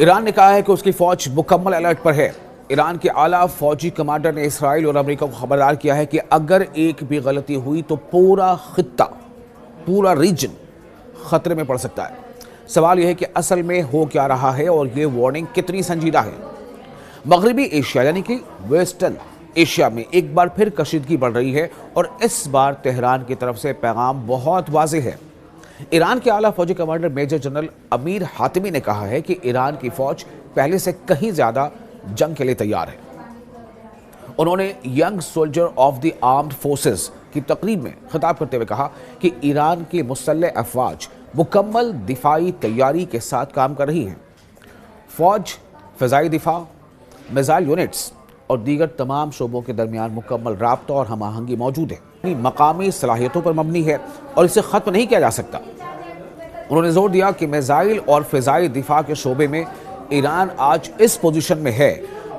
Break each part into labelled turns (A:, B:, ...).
A: Iran ने कहा है कि उसकी फौज मुकम्मल अलर्ट पर है। ईरान के आला फौजी कमांडर ने इसराइल और अमेरिका को खबरदार किया है कि अगर एक भी गलती हुई तो पूरा खित्ता, पूरा रीजन खतरे में पड़ सकता है। सवाल यह है कि असल में हो क्या रहा है और ये वार्निंग कितनी संजीदा है। मगरबी एशिया यानी कि वेस्टर्न एशिया में एक बार फिर कशीदगी बढ़ रही है और इस बार तेहरान की तरफ से पैगाम बहुत वाज़ेह है। ईरान के आला फौजी कमांडर मेजर जनरल अमीर हातिमी ने कहा है कि ईरान की फौज पहले से कहीं ज्यादा जंग के लिए तैयार है। उन्होंने young soldier of the armed forces की तकरीब में खिताब करते हुए कहा कि ईरान की मुसल्लह अफवाज मुकम्मल दिफाई तैयारी के साथ काम कर रही हैं। फौज, फ़िज़ाई दिफा, मिसाइल यूनिट्स और दीगर तमाम शोबों के दरमियान मुकम्मल राब्ता और हम आहंगी मौजूद है। मकामी सलाहियतों पर मबनी है और इसे ख़त्म नहीं किया जा सकता। उन्होंने जोर दिया कि मिसाइल और फ़िज़ाई दिफा के शोबे में ईरान आज इस पोजीशन में है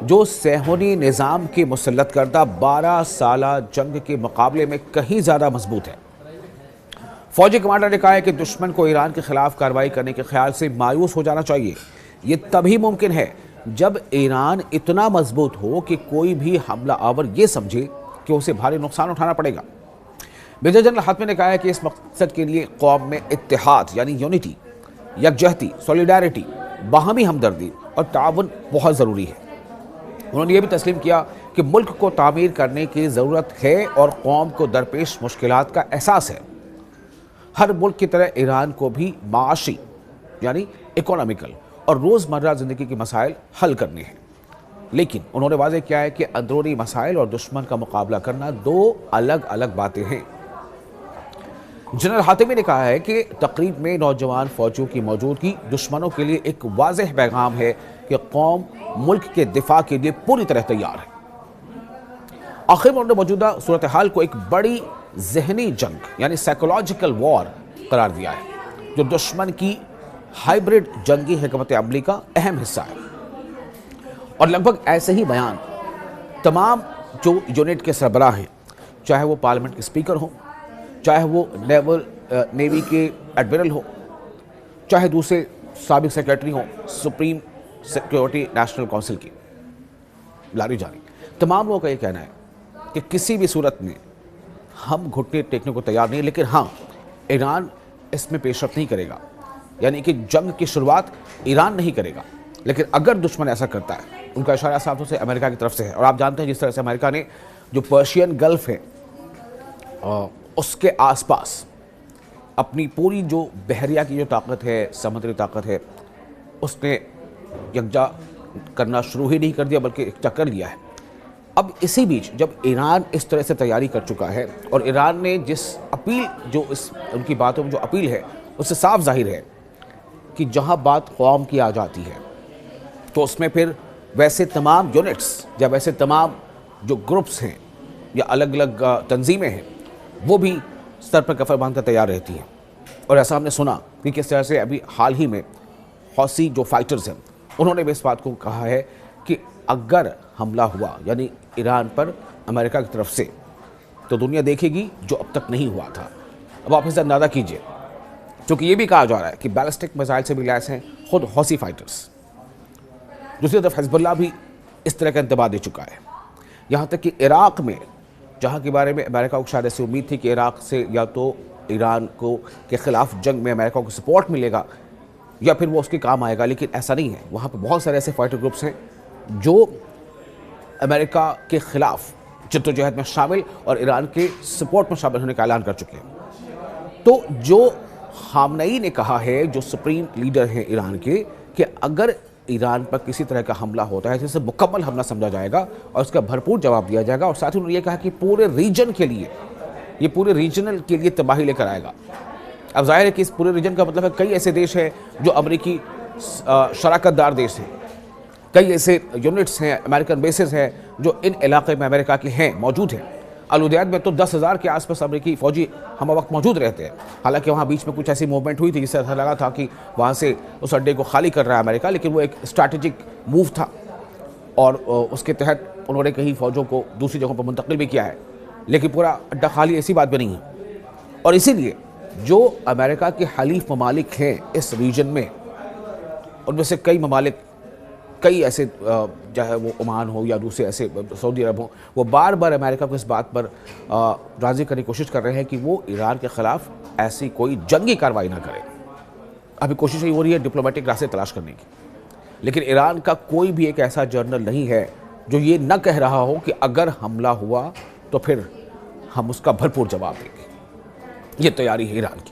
A: जो सेहूनी निज़ाम की मुसल्लत करदा 12 साला जंग के मुकाबले में कहीं ज़्यादा मजबूत है। फौजी कमांडर ने कहा है कि दुश्मन को ईरान के खिलाफ कार्रवाई करने के ख्याल से मायूस हो जाना चाहिए। ये तभी मुमकिन है जब ईरान इतना मजबूत हो कि कोई भी हमला आवर ये समझे कि उसे भारी नुकसान उठाना पड़ेगा। मेजर जनरल हातिमी ने कहा है कि इस मकसद के लिए कौम में इत्तेहाद यानी यूनिटी, यकजहती, सॉलिडारिटी, बाहमी हमदर्दी और ताउन बहुत ज़रूरी है। उन्होंने ये भी तस्लीम किया कि मुल्क को तामीर करने की ज़रूरत है और कौम को दरपेश मुश्किलात का एहसास है। हर मुल्क की तरह ईरान को भी माशी यानी इकोनॉमिकल और रोज़मर्रा ज़िंदगी के मसाइल हल करने हैं, लेकिन उन्होंने वाज़ेह किया है कि अंदरूनी मसाइल और दुश्मन का मुकाबला करना दो अलग अलग बातें हैं। जनरल हातिमी ने कहा है कि तकरीब में नौजवान फौजियों की मौजूदगी दुश्मनों के लिए एक वाज़ेह पैगाम है कि कौम मुल्क के दिफा के लिए पूरी तरह तैयार है। आखिर में उन्होंने मौजूदा सूरत हाल को एक बड़ी जहनी जंग यानी साइकोलॉजिकल वॉर करार दिया है, जो दुश्मन की हाइब्रिड जंगी हिकमत अमली का अहम हिस्सा है। और लगभग ऐसे ही बयान तमाम जो यूनिट के सरबराह हैं, चाहे वो पार्लियामेंट के स्पीकर हो, चाहे वो नेवी के एडमिरल हो, चाहे दूसरे साबिक सेक्रेटरी हो सुप्रीम सिक्योरिटी नेशनल काउंसिल की लारी जानी, तमाम लोगों का ये कहना है कि किसी भी सूरत में हम घुटने टेकने को तैयार नहीं, लेकिन हाँ, ईरान इसमें पेशरफ नहीं करेगा, यानी कि जंग की शुरुआत ईरान नहीं करेगा। लेकिन अगर दुश्मन ऐसा करता है, उनका इशारा साफ तौर से अमेरिका की तरफ से है। और आप जानते हैं जिस तरह से अमेरिका ने जो पर्शियन गल्फ है उसके आसपास अपनी पूरी जो बहरिया की जो ताकत है, समुद्री ताकत है, उसने यकजा करना शुरू ही नहीं कर दिया बल्कि यकजा कर लिया है। अब इसी बीच जब ईरान इस तरह से तैयारी कर चुका है और ईरान ने जिस अपील, जो इस उनकी बातों में जो अपील है, उससे साफ जाहिर है कि जहाँ बात कौम की आ जाती है तो उसमें फिर वैसे तमाम यूनिट्स या वैसे तमाम जो ग्रुप्स हैं या अलग अलग तंजीमें हैं, वो भी सर पर कफर बांधकर तैयार रहती हैं। और ऐसा हमने सुना कि किस तरह से अभी हाल ही में हौसी जो फाइटर्स हैं, उन्होंने भी इस बात को कहा है कि अगर हमला हुआ यानी ईरान पर अमेरिका की तरफ से, तो दुनिया देखेगी जो अब तक नहीं हुआ था। अब आप इसे अंदाज़ा कीजिए, क्योंकि ये भी कहा जा रहा है कि बैलिस्टिक मिसाइल से भी लैस हैं खुद हौसी फाइटर्स। दूसरी तरफ हिजबुल्लाह भी इस तरह का इंतबाह दे चुका है। यहाँ तक कि इराक़ में, जहाँ के बारे में अमेरिका को शायद ऐसी उम्मीद थी कि इराक़ से या तो ईरान को के ख़िलाफ़ जंग में अमेरिका को सपोर्ट मिलेगा या फिर वो उसके काम आएगा, लेकिन ऐसा नहीं है। वहाँ पर बहुत सारे ऐसे फाइटर ग्रुप्स हैं जो अमेरिका के ख़िलाफ़ जद्दोजहद में शामिल और ईरान के सपोर्ट में शामिल होने का ऐलान कर चुके हैं। तो जो खामनेई ने कहा है, जो सुप्रीम लीडर हैं ईरान के, कि अगर ईरान पर किसी तरह का हमला होता है जिसे मुकम्मल हमला समझा जाएगा और उसका भरपूर जवाब दिया जाएगा। और साथ ही उन्होंने ये कहा कि पूरे रीजन के लिए, ये पूरे रीजनल के लिए तबाही लेकर आएगा। अब जाहिर है कि इस पूरे रीजन का मतलब है कई ऐसे देश हैं जो अमरीकी शराकतदार देश हैं, कई ऐसे यूनिट्स हैं, अमेरिकन बेसेस हैं जो इन इलाके में अमेरिका के हैं, मौजूद हैं। अल-उदैद में तो 10,000 के आसपास अमरीकी फ़ौजी हम वक्त मौजूद रहते हैं। हालांकि वहाँ बीच में कुछ ऐसी मूवमेंट हुई थी जिससे ऐसा लगा था कि वहाँ से उस अड्डे को खाली कर रहा है अमेरिका, लेकिन वो एक स्ट्रैटेजिक मूव था और उसके तहत उन्होंने कहीं फ़ौजों को दूसरी जगहों पर मुंतकिल भी किया है। लेकिन पूरा अड्डा खाली ऐसी बात भी नहीं है। और इसीलिए जो अमेरिका के हलीफ ममालिक हैं इस रीजन में, उनमें से कई ममालिक कई ऐसे चाहे वो ओमान हो या दूसरे ऐसे सऊदी अरब हो, वो बार बार अमेरिका को इस बात पर राज़ी करने की कोशिश कर रहे हैं कि वो ईरान के ख़िलाफ़ ऐसी कोई जंगी कार्रवाई ना करे। अभी कोशिश यही हो रही है डिप्लोमेटिक रास्ते तलाश करने की, लेकिन ईरान का कोई भी एक ऐसा जर्नल नहीं है जो ये न कह रहा हो कि अगर हमला हुआ तो फिर हम उसका भरपूर जवाब देंगे। ये तैयारी है ईरान की।